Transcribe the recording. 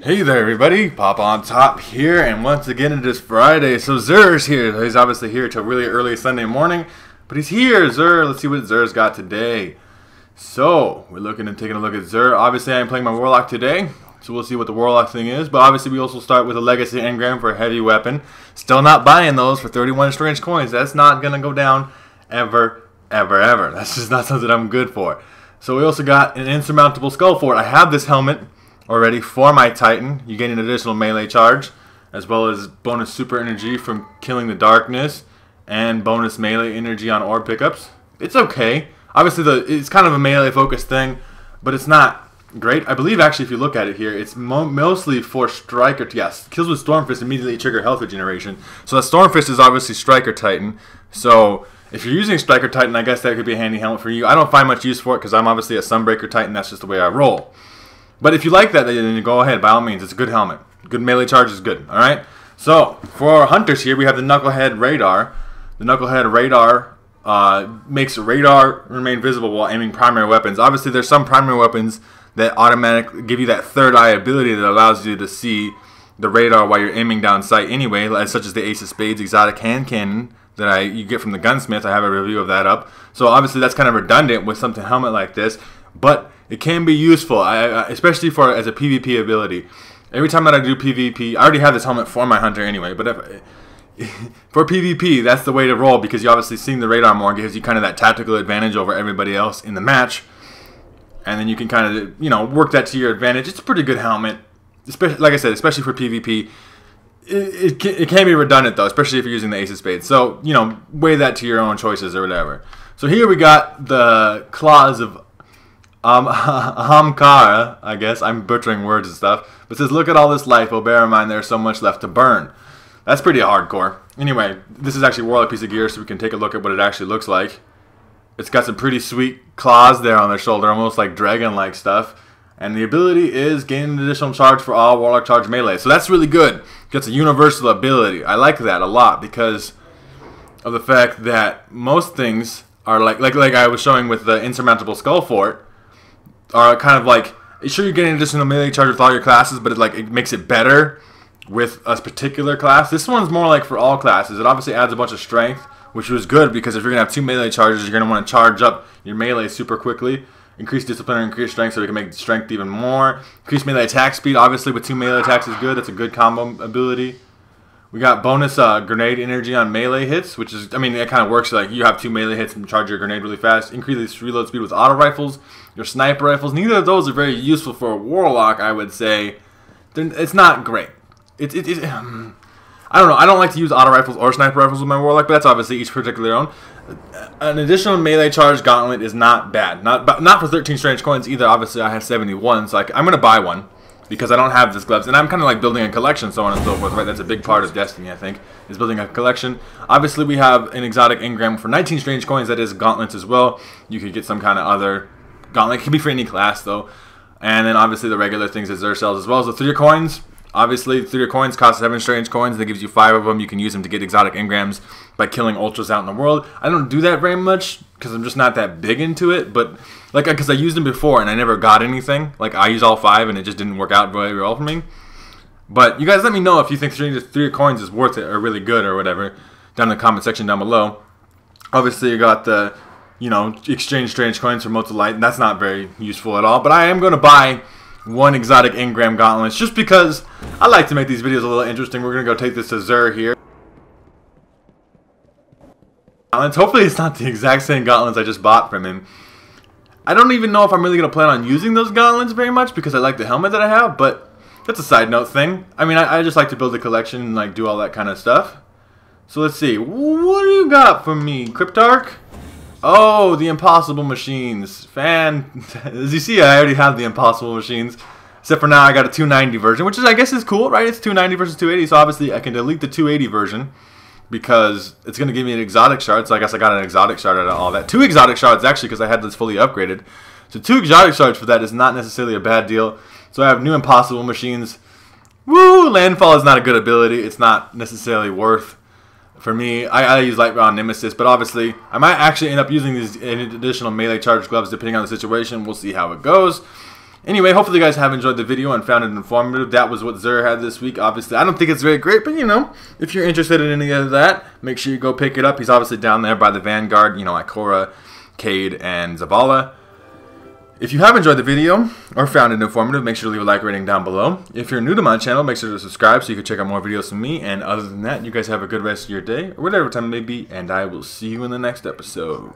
Hey there everybody, Popontop here, and once again it is Friday, so xurs here. He's obviously here till really early Sunday morning, but he's here, xur. Let's see what xurs got today. So, we're looking and taking a look at xur. Obviously I'm playing my Warlock today, so we'll see what the Warlock thing is, but obviously we also start with a Legacy Engram for a heavy weapon. Still not buying those for 31 strange coins. That's not gonna go down ever. That's just not something I'm good for. So we also got an insurmountable skull fort. I have this helmet already for my Titan. You gain an additional melee charge, as well as bonus super energy from killing the darkness, and bonus melee energy on orb pickups. It's okay. Obviously, it's kind of a melee focused thing, but it's not great. I believe actually, if you look at it here, it's mostly for Striker. Yes, kills with Stormfist immediately trigger health regeneration. So that Stormfist is obviously Striker Titan. So if you're using Striker Titan, I guess that could be a handy helmet for you. I don't find much use for it because I'm obviously a Sunbreaker Titan. That's just the way I roll. But if you like that, then you go ahead. By all means, it's a good helmet. Good melee charge is good. All right. So for our hunters here, we have the Knucklehead Radar. The Knucklehead Radar makes radar remain visible while aiming primary weapons. Obviously, there's some primary weapons that automatically give you that third eye ability that allows you to see the radar while you're aiming down sight anyway, such as the Ace of Spades exotic hand cannon that you get from the gunsmith. I have a review of that up. So obviously that's kind of redundant with something helmet like this, but it can be useful, especially as a PvP ability. Every time that I do PvP, I already have this helmet for my hunter anyway, but for PvP, that's the way to roll, because you obviously seeing the radar more gives you kind of that tactical advantage over everybody else in the match, and then you can kind of, you know, work that to your advantage. It's a pretty good helmet, especially, like I said, especially for PvP. It can be redundant though, especially if you're using the Ace of Spades. So, you know, weigh that to your own choices or whatever. So here we got the claws of Ahamkara, I guess. I'm butchering words and stuff. But it says, look at all this life. Oh, bear in mind there's so much left to burn. That's pretty hardcore. Anyway, this is actually a Warlock piece of gear, so we can take a look at what it actually looks like. It's got some pretty sweet claws there on their shoulder, almost like dragon-like stuff. And the ability is gain an additional charge for all Warlock charge melee. So that's really good. It's a universal ability. I like that a lot because of the fact that most things are like I was showing with the insurmountable skull fort, are kind of like, sure, you're getting additional melee charge with all your classes, but it makes it better with a particular class. This one's more like for all classes. It obviously adds a bunch of strength, which was good because if you're going to have 2 melee charges, you're going to want to charge up your melee super quickly. Increase discipline or increase strength so we can make strength even more. Increase melee attack speed, obviously with 2 melee attacks is good. That's a good combo ability. We got bonus grenade energy on melee hits, which is, I mean, it kind of works like you have 2 melee hits and charge your grenade really fast. Increase reload speed with auto rifles, your sniper rifles. Neither of those are very useful for a Warlock, I would say. It's not great. I don't know. I don't like to use auto rifles or sniper rifles with my Warlock, but that's obviously each particular own. An additional melee charge gauntlet is not bad. Not for 13 strange coins either. Obviously, I have 71, so I'm going to buy one because I don't have this gloves. And I'm kind of like building a collection, so on and so forth, right? That's a big part of Destiny, I think, is building a collection. Obviously, we have an exotic engram for 19 strange coins. That is gauntlets as well. You could get some kind of other gauntlet. It can be for any class, though. And then, obviously, the regular things that xur sells as well. So 3 coins. Obviously, 3 coins cost 7 strange coins. That gives you 5 of them. You can use them to get exotic engrams by killing ultras out in the world. I don't do that very much because I'm just not that big into it. But like, because I used them before and I never got anything. Like, I used all 5 and it just didn't work out very well for me. But you guys let me know if you think 3 coins is worth it or really good or whatever down in the comment section down below. Obviously, you got the, you know, exchange strange coins for Motes of Light. That's not very useful at all. But I am going to buy 1 exotic engram gauntlets just because I like to make these videos a little interesting. We're going to go take this to xur here. Hopefully it's not the exact same gauntlets I just bought from him. I don't even know if I'm really going to plan on using those gauntlets very much because I like the helmet that I have, but that's a side note thing. I mean, I just like to build a collection and like do all that kind of stuff. So let's see. What do you got for me? Cryptarch? Oh, the impossible machines. As you see, I already have the impossible machines. Except for now, I got a 290 version, which is, I guess, is cool, right? It's 290 versus 280, so obviously I can delete the 280 version because it's going to give me an exotic shard. So I guess I got an exotic shard out of all that. 2 exotic shards, actually, because I had this fully upgraded. So 2 exotic shards for that is not necessarily a bad deal. So I have new impossible machines. Woo! Landfall is not a good ability. It's not necessarily worth. For me, I use Light Round Nemesis, but obviously I might actually end up using these additional melee charge gloves depending on the situation. We'll see how it goes. Anyway, hopefully you guys have enjoyed the video and found it informative. That was what Xur had this week. Obviously, I don't think it's very great, but you know, if you're interested in any of that, make sure you go pick it up. He's obviously down there by the Vanguard, you know, Ikora, Cade, and Zavala. If you have enjoyed the video or found it informative, make sure to leave a like rating down below. If you're new to my channel, make sure to subscribe so you can check out more videos from me. And other than that, you guys have a good rest of your day, or whatever time it may be, and I will see you in the next episode.